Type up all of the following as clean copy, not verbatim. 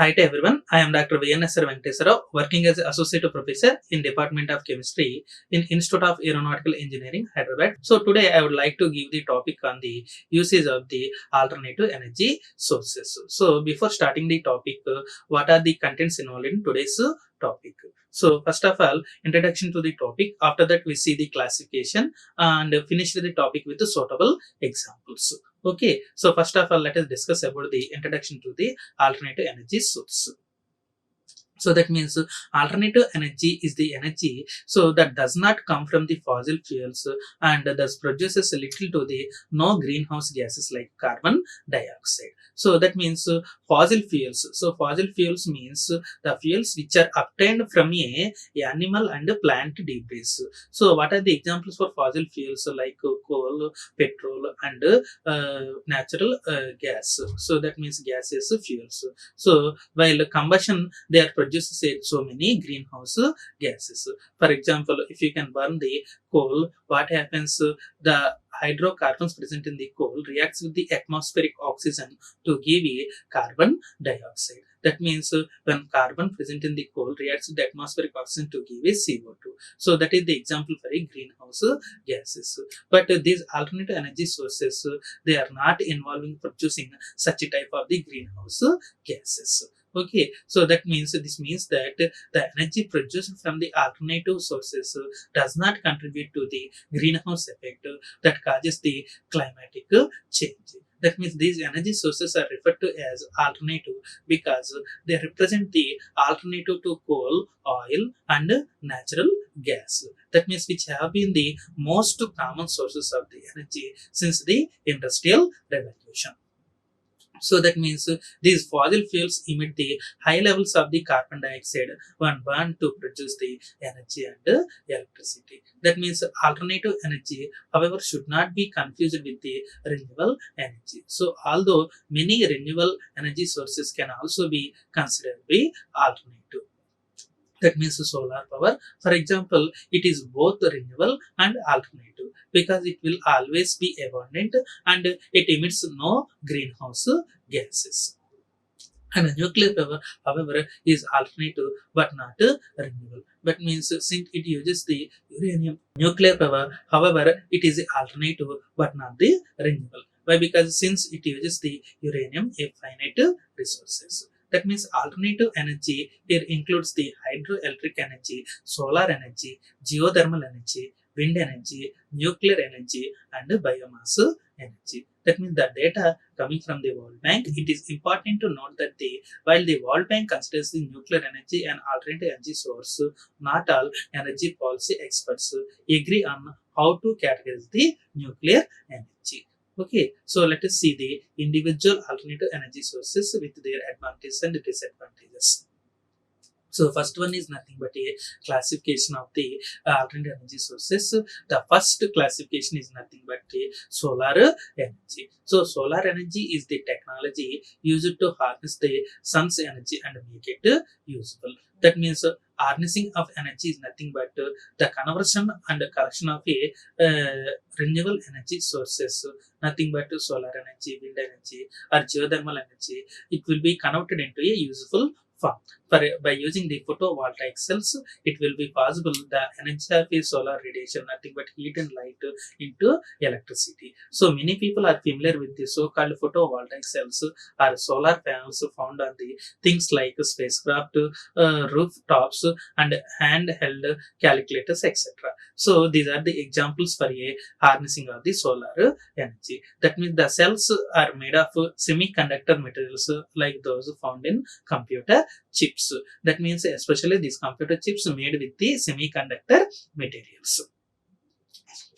Hi to everyone. I am Dr. VNSR Venkateswara Rao, working as Associate Professor in Department of Chemistry in Institute of Aeronautical Engineering, Hyderabad. So today I would like to give the topic on the usage of the alternative energy sources. So before starting the topic, what are the contents involved in today's topic? So first of all, introduction to the topic. After that, we see the classification and finish the topic with the suitable examples. Okay, so first of all, let us discuss about the introduction to the alternative energy source. So that means alternative energy is the energy so that does not come from the fossil fuels and thus produces little to the no greenhouse gases like carbon dioxide. So that means fossil fuels. So fossil fuels means the fuels which are obtained from a animal and plant debris. So what are the examples for fossil fuels like coal, petrol and natural gas. So that means gaseous fuels. So while combustion they are produces so many greenhouse gases. For example, if you can burn the coal, what happens? The hydrocarbons present in the coal reacts with the atmospheric oxygen to give a carbon dioxide. That means when carbon present in the coal reacts with the atmospheric oxygen to give a CO2. So that is the example for a greenhouse gases. But these alternative energy sources, they are not involving producing such a type of the greenhouse gases. Okay, so this means that the energy produced from the alternative sources does not contribute to the greenhouse effect that causes the climatic change. That means these energy sources are referred to as alternative because they represent the alternative to coal, oil, and natural gas. That means which have been the most common sources of the energy since the industrial revolution. So that means these fossil fuels emit the high levels of the carbon dioxide when burned to produce the energy and electricity. That means alternative energy, however, should not be confused with the renewable energy. So although many renewable energy sources can also be considered be alternative. That means solar power. For example, it is both renewable and alternative because it will always be abundant and it emits no greenhouse gases. And nuclear power, however, is alternative but not renewable. That means since it uses the uranium, nuclear power, however, it is alternative but not the renewable. Why? Because since it uses the uranium, a finite resources. That means alternative energy here includes the hydroelectric energy, solar energy, geothermal energy, wind energy, nuclear energy, and biomass energy. That means the data coming from the World Bank. It is important to note that while the World Bank considers the nuclear energy an alternative energy source, not all energy policy experts agree on how to categorize the nuclear energy. Okay, so let us see the individual alternative energy sources with their advantages and disadvantages. So first one is nothing but a classification of the alternative energy sources. The first classification is nothing but a solar energy. So solar energy is the technology used to harness the sun's energy and make it usable. That means harnessing of energy is nothing but the conversion and correction of a renewable energy sources. Nothing but solar energy, wind energy, or geothermal energy. It will be converted into a useful form. By using the photovoltaic cells, it will be possible the energy of a solar radiation, nothing but heat and light into electricity. So many people are familiar with the so-called photovoltaic cells or solar panels found on the things like spacecraft, rooftops, and handheld calculators, etc. So these are the examples for a harnessing of the solar energy. That means the cells are made of semiconductor materials like those found in computer chips. That means especially these computer chips made with the semiconductor materials.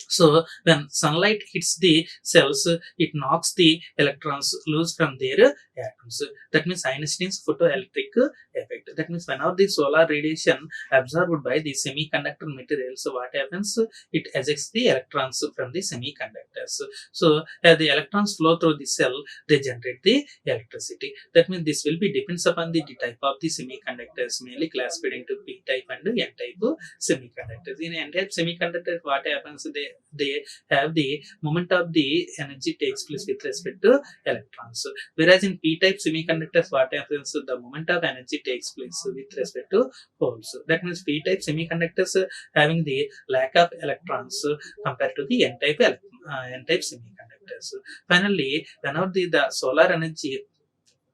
So when sunlight hits the cells, it knocks the electrons loose from their atoms. That means Einstein's photoelectric effect. That means whenever the solar radiation absorbed by the semiconductor materials, what happens? It ejects the electrons from the semiconductors. So as the electrons flow through the cell, they generate the electricity. That means this will be depends upon the type of the semiconductors, mainly classified into P type and N type semiconductors. In N type semiconductors, what happens? They they have the moment of the energy takes place with respect to electrons. Whereas in p-type semiconductors, what happens, the moment of energy takes place with respect to holes. That means p-type semiconductors having the lack of electrons compared to the n-type semiconductors. Finally, whenever the solar energy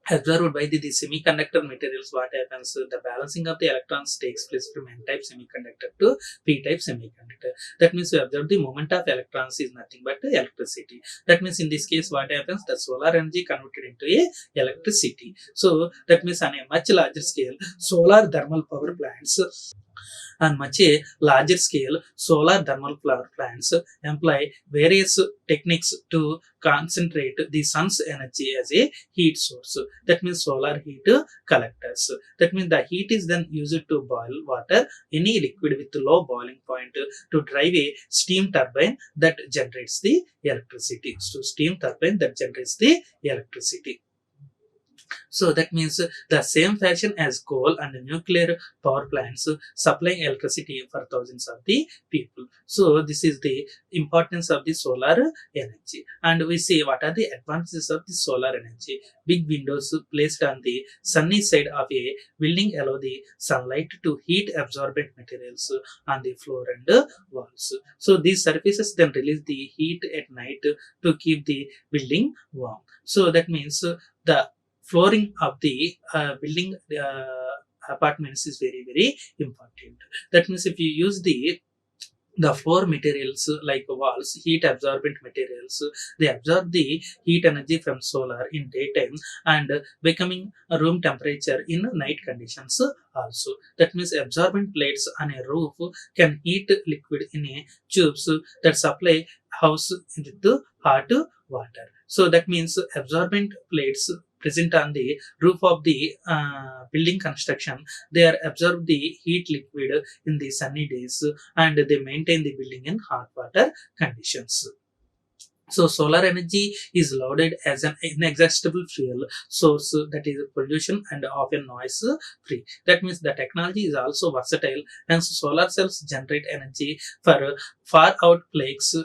absorbed by the semiconductor materials, what happens, the balancing of the electrons takes place from n-type semiconductor to p-type semiconductor. That means we observe the moment of electrons is nothing but electricity. That means in this case, what happens, the solar energy converted into a electricity. So that means on a much larger scale, solar thermal power plants on much a larger scale, solar thermal power plants employ various techniques to concentrate the sun's energy as a heat source. That means solar heat collectors. That means the heat is then used to boil water, any liquid with low boiling point, to drive a steam turbine that generates the electricity. So steam turbine that generates the electricity. So that means the same fashion as coal and nuclear power plants supplying electricity for thousands of the people. So this is the importance of the solar energy. And we see what are the advantages of the solar energy. Big windows placed on the sunny side of a building allow the sunlight to heat absorbent materials on the floor and walls. So these surfaces then release the heat at night to keep the building warm. So that means the flooring of the building apartments is very important. That means if you use the floor materials like walls, heat absorbent materials, they absorb the heat energy from solar in daytime and becoming a room temperature in night conditions also. That means absorbent plates on a roof can heat liquid in a tubes that supply house with hot water. So that means absorbent plates present on the roof of the building construction, they are absorb the heat liquid in the sunny days and they maintain the building in hot water conditions. So solar energy is lauded as an inexhaustible fuel source that is pollution and often noise free. That means the technology is also versatile, and solar cells generate energy for far out places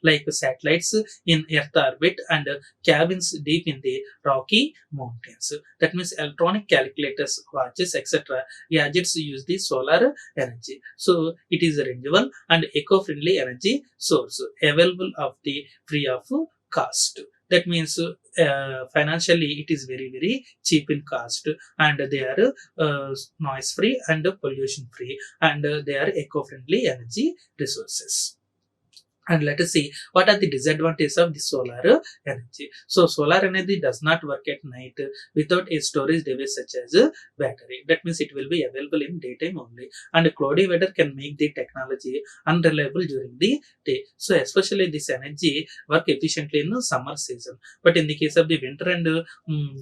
like satellites in Earth orbit and cabins deep in the Rocky Mountains. That means electronic calculators, watches, etc. gadgets use the solar energy. So it is a renewable and eco-friendly energy source available of the free of cost. That means financially it is very cheap in cost, and they are noise free and pollution free, and they are eco-friendly energy resources. And let us see what are the disadvantages of the solar energy. So solar energy does not work at night without a storage device such as a battery. That means it will be available in daytime only, and cloudy weather can make the technology unreliable during the day. So especially this energy work efficiently in the summer season, but in the case of the winter and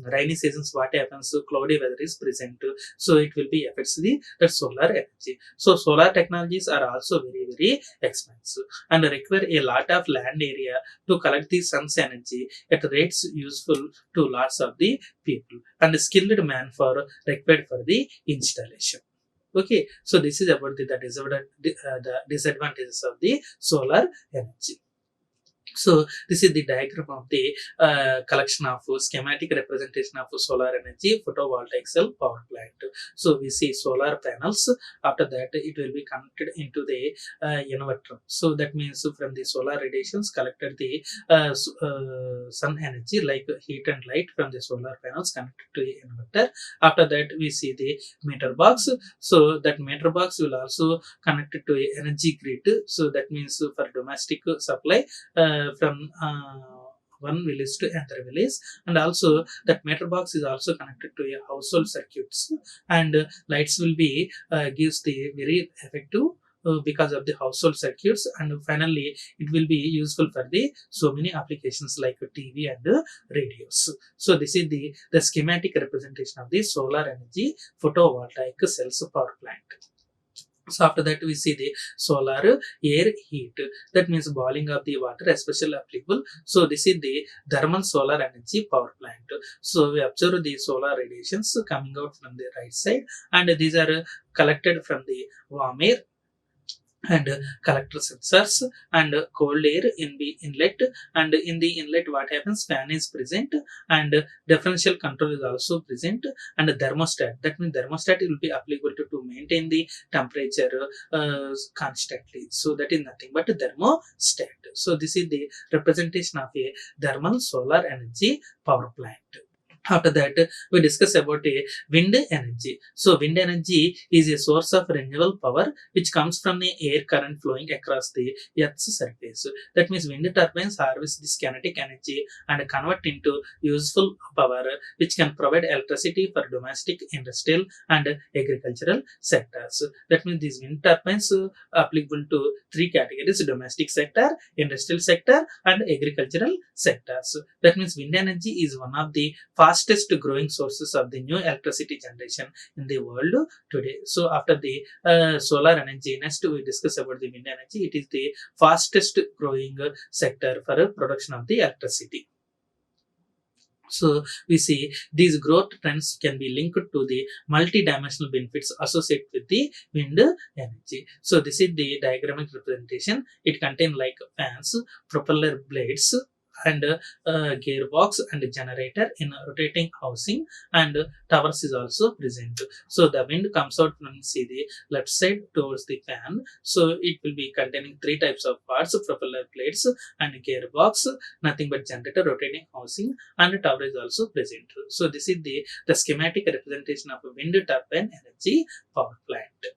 rainy seasons, what happens, so cloudy weather is present, so it will be affects the solar energy. So solar technologies are also very expensive and require a lot of land area to collect the sun's energy at rates useful to lots of the people, and skilled manpower required for the installation. Okay, so this is about the disadvantages of the solar energy. So this is the diagram of the collection of schematic representation of solar energy photovoltaic cell power plant. So we see solar panels. After that, it will be connected into the inverter. So that means from the solar radiations collected the sun energy like heat and light from the solar panels connected to the inverter. After that, we see the meter box. So that meter box will also connect it to a energy grid. So that means for domestic supply from one village to another village, and also that meter box is also connected to a household circuits, and lights will be gives the very effective because of the household circuits, and finally it will be useful for the so many applications like TV and radios. So this is the schematic representation of the solar energy photovoltaic cells power plant. So after that, we see the solar air heat. That means boiling of the water, especially applicable. So this is the thermal solar energy power plant. So we observe the solar radiations coming out from the right side, and these are collected from the warm air and collector sensors and cold air in the inlet, and in the inlet what happens, fan is present, and differential control is also present, and thermostat, that means thermostat will be applicable to maintain the temperature constantly, so that is nothing but thermostat. So this is the representation of a thermal solar energy power plant. After that, we discuss about a wind energy. So wind energy is a source of renewable power which comes from the air current flowing across the Earth's surface. That means wind turbines harvest this kinetic energy and convert into useful power which can provide electricity for domestic, industrial, and agricultural sectors. That means these wind turbines applicable to three categories: domestic sector, industrial sector, and agricultural sectors. That means wind energy is one of the fastest growing sources of the new electricity generation in the world today. So after the solar energy, next we discuss about the wind energy. It is the fastest growing sector for production of the electricity. So we see these growth trends can be linked to the multi-dimensional benefits associated with the wind energy. So this is the diagrammatic representation. It contains like fans, propeller blades, and gearbox and generator in rotating housing, and towers is also present. So the wind comes out from see the left side towards the fan. So it will be containing three types of parts: propeller blades and gearbox, nothing but generator, rotating housing, and tower is also present. So this is the schematic representation of a wind turbine energy power plant.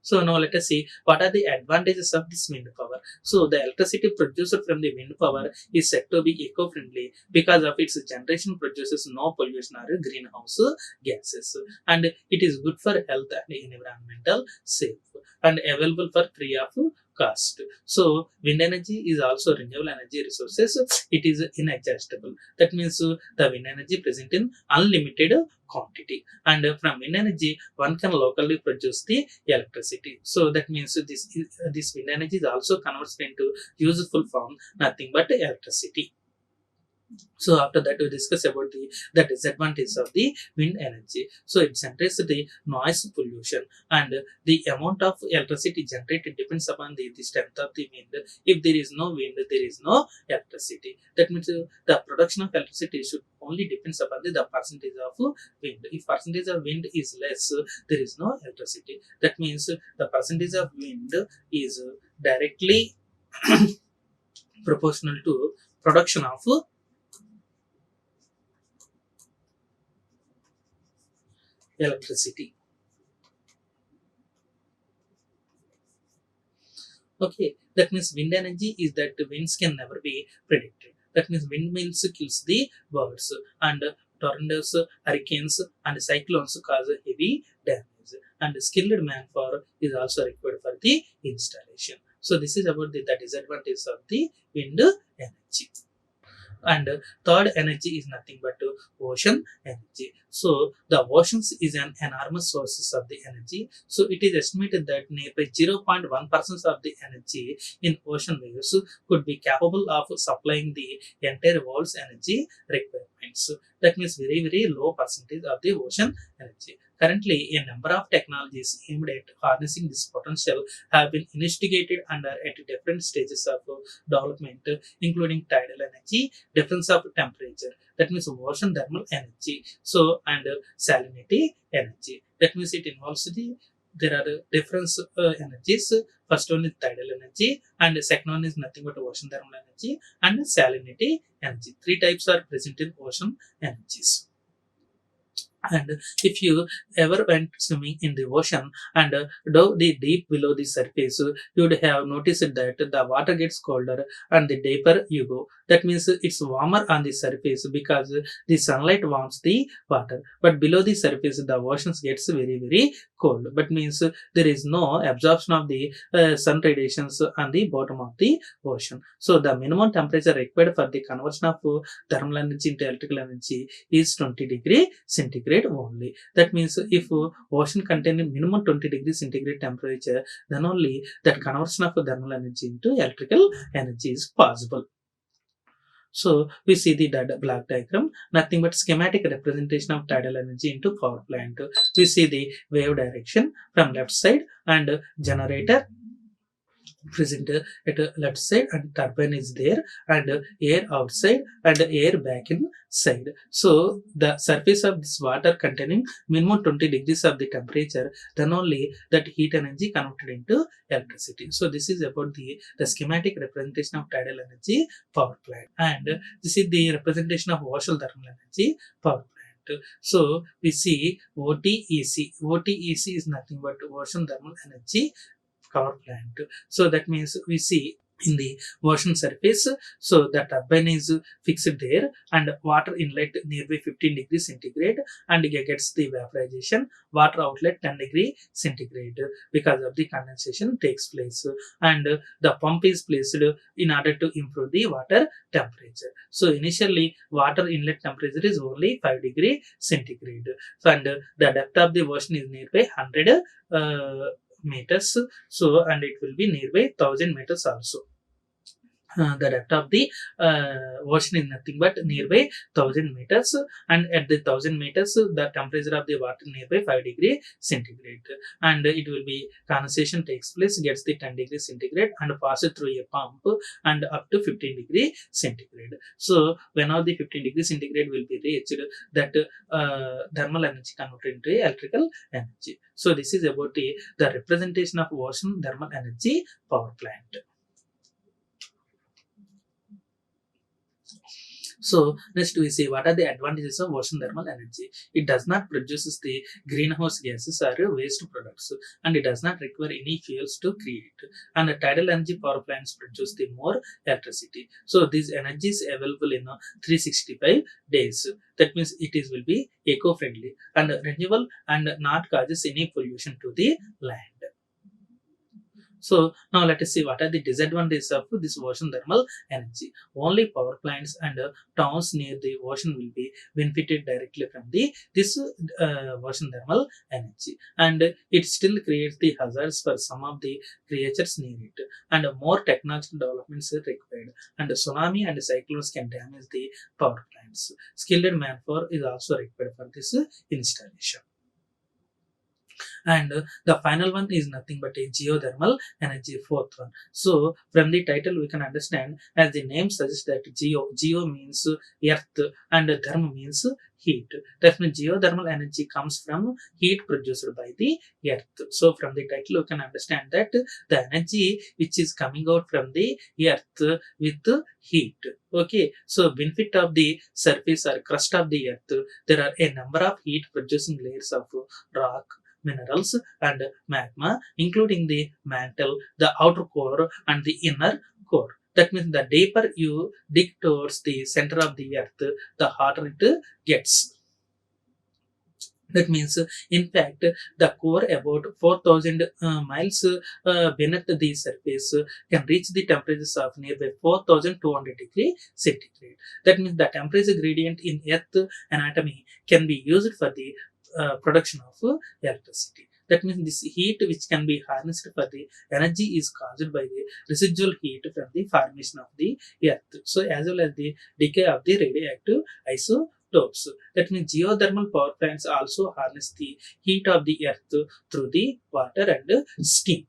So now let us see what are the advantages of this wind power. So the electricity produced from the wind power is said to be eco-friendly because of its generation produces no pollution or greenhouse gases, and it is good for health and environmental safe and available for free of cost. So wind energy is also renewable energy resources. It is inexhaustible. That means the wind energy present in unlimited quantity, and from wind energy one can locally produce the electricity. So that means this wind energy is also converted into useful form, nothing but electricity. So after that, we discuss about the disadvantages of the wind energy. So it generates the noise pollution, and the amount of electricity generated depends upon the strength of the wind. If there is no wind, there is no electricity. That means the production of electricity should only depends upon the percentage of wind. If percentage of wind is less, there is no electricity. That means the percentage of wind is directly proportional to production of electricity. Okay, that means wind energy is that the winds can never be predicted. That means windmills kills the birds, and tornadoes, hurricanes, and cyclones cause heavy damage. And skilled manpower is also required for the installation. So this is about the disadvantage of the wind energy. And third energy is nothing but ocean energy. So the oceans is an enormous sources of the energy. So it is estimated that nearly 0.1% of the energy in ocean waves could be capable of supplying the entire world's energy requirements. That means very low percentage of the ocean energy. Currently, a number of technologies aimed at harnessing this potential have been investigated and are at different stages of development, including tidal energy, difference of temperature, that means ocean thermal energy, so and salinity energy. That means it involves there are different energies. First one is tidal energy, and the second one is nothing but ocean thermal energy and salinity energy. Three types are present in ocean energies. And if you ever went swimming in the ocean and dove the deep below the surface, you would have noticed that the water gets colder and the deeper you go. That means it's warmer on the surface because the sunlight warms the water. But below the surface, the oceans gets very cold. But means there is no absorption of the sun radiations on the bottom of the ocean. So the minimum temperature required for the conversion of thermal energy into electrical energy is 20 degree centigrade only. That means if ocean contain minimum 20 degree centigrade temperature, then only that conversion of thermal energy into electrical energy is possible. So we see the black diagram, nothing but schematic representation of tidal energy into power plant. We see the wave direction from left side and generator present at left side and turbine is there and air outside and air back inside. So the surface of this water containing minimum 20 degrees of the temperature, then only that heat energy converted into electricity. So this is about the schematic representation of tidal energy power plant, and this is the representation of ocean thermal energy power plant. So we see OTEC. OTEC is nothing but ocean thermal energy power plant. So that means we see in the ocean surface, so the turbine is fixed there and water inlet nearby 15 degrees centigrade and gets the vaporization, water outlet 10 degree centigrade because of the condensation takes place, and the pump is placed in order to improve the water temperature. So initially water inlet temperature is only 5 degree centigrade, so, and the depth of the ocean is nearby 100 meters, so and it will be nearby 1000 meters also. The depth of the ocean is nothing but nearby 1000 meters, and at the 1000 meters the temperature of the water nearby 5 degree centigrade, and it will be condensation takes place, gets the 10 degree centigrade and passes through a pump and up to 15 degree centigrade. So whenever the 15 degree centigrade will be reached, that thermal energy converted into electrical energy. So this is about the representation of ocean thermal energy power plant. So next we see what are the advantages of ocean thermal energy. It does not produce the greenhouse gases or waste products, and it does not require any fuels to create. And the tidal energy power plants produce the more electricity. So this energy is available in 365 days. That means it is will be eco-friendly and renewable and not causes any pollution to the land. So now let us see what are the disadvantages of this ocean thermal energy. Only power plants and towns near the ocean will be benefited directly from this ocean thermal energy, and it still creates the hazards for some of the creatures near it, and more technological developments are required, and tsunami and cyclones can damage the power plants. Skilled manpower is also required for this installation. And the final one is nothing but a geothermal energy, fourth one. So from the title we can understand, as the name suggests, that geo means earth and therm means heat. That means geothermal energy comes from heat produced by the earth. So from the title we can understand that the energy which is coming out from the earth with heat. Okay, so benefit of the surface or crust of the earth, there are a number of heat producing layers of rock, minerals and magma, including the mantle, the outer core and the inner core. That means the deeper you dig towards the center of the earth, the hotter it gets. That means, in fact, the core about 4000 miles beneath the surface can reach the temperatures of nearby 4200 degree centigrade. That means the temperature gradient in Earth anatomy can be used for the production of electricity. That means this heat which can be harnessed for the energy is caused by the residual heat from the formation of the earth. So as well as the decay of the radioactive isotopes. That means geothermal power plants also harness the heat of the earth through the water and steam.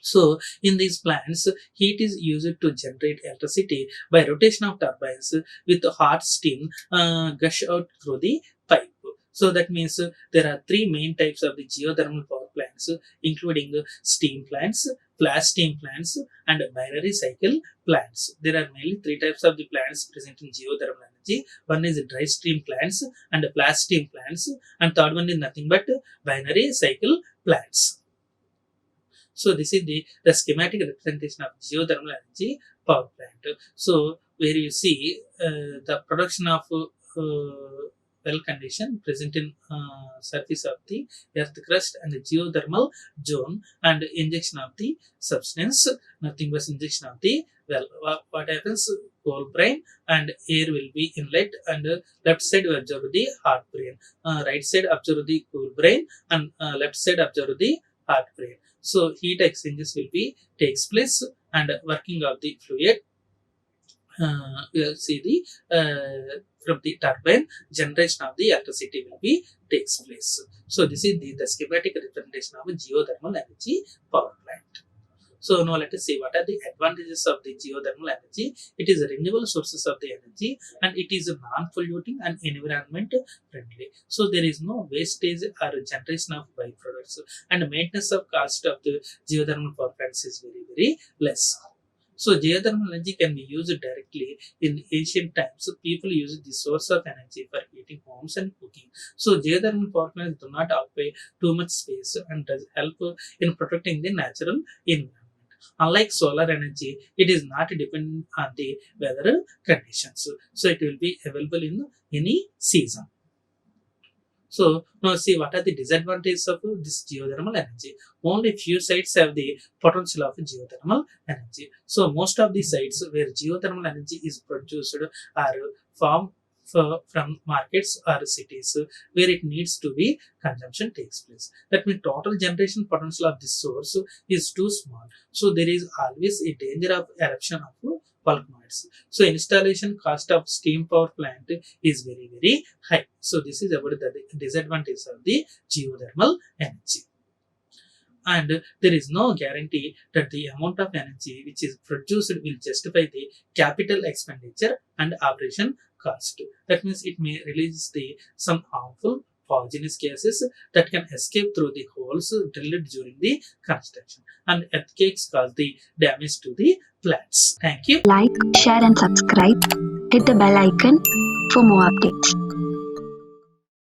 So in these plants, heat is used to generate electricity by rotation of turbines with hot steam gush out through the pipe. So that means there are three main types of the geothermal power plants, including steam plants, flash steam plants, and binary cycle plants. There are mainly three types of the plants present in geothermal energy. One is dry steam plants and flash steam plants, and third one is nothing but binary cycle plants. So this is the schematic representation of geothermal energy power plant. So where you see the production of well condition present in surface of the earth crust and the geothermal zone, and injection of the substance, nothing but injection of the well. What happens? Coal brine and air will be inlet, and left side will absorb the hot brine, right side absorb the cool brine, and left side absorb the hot brine. So heat exchanges will be takes place and working of the fluid we'll see the from the turbine generation of the electricity will be takes place. So this is the schematic representation of a geothermal energy power plant. So now let us see what are the advantages of the geothermal energy. It is a renewable sources of the energy and it is non-polluting and environment friendly. So there is no wastage or generation of byproducts, and maintenance of cost of the geothermal power plants is very less. So geothermal energy can be used directly. In ancient times, people used the source of energy for heating homes and cooking. So geothermal power plants do not occupy too much space and does help in protecting the natural environment. Unlike solar energy, it is not dependent on the weather conditions. So it will be available in any season. So now see what are the disadvantages of this geothermal energy. Only few sites have the potential of geothermal energy. So most of the sites where geothermal energy is produced are from from markets or cities where it needs to be consumption takes place. That means total generation potential of this source is too small. So there is always a danger of eruption of volcanoids. So installation cost of steam power plant is very high. So this is about the disadvantage of the geothermal energy. And there is no guarantee that the amount of energy which is produced will justify the capital expenditure and operation cost. That means it may release the some harmful poisonous gases that can escape through the holes drilled during the construction, and earthquakes cause the damage to the plants. Thank you. Like, share and subscribe. Hit the bell icon for more updates.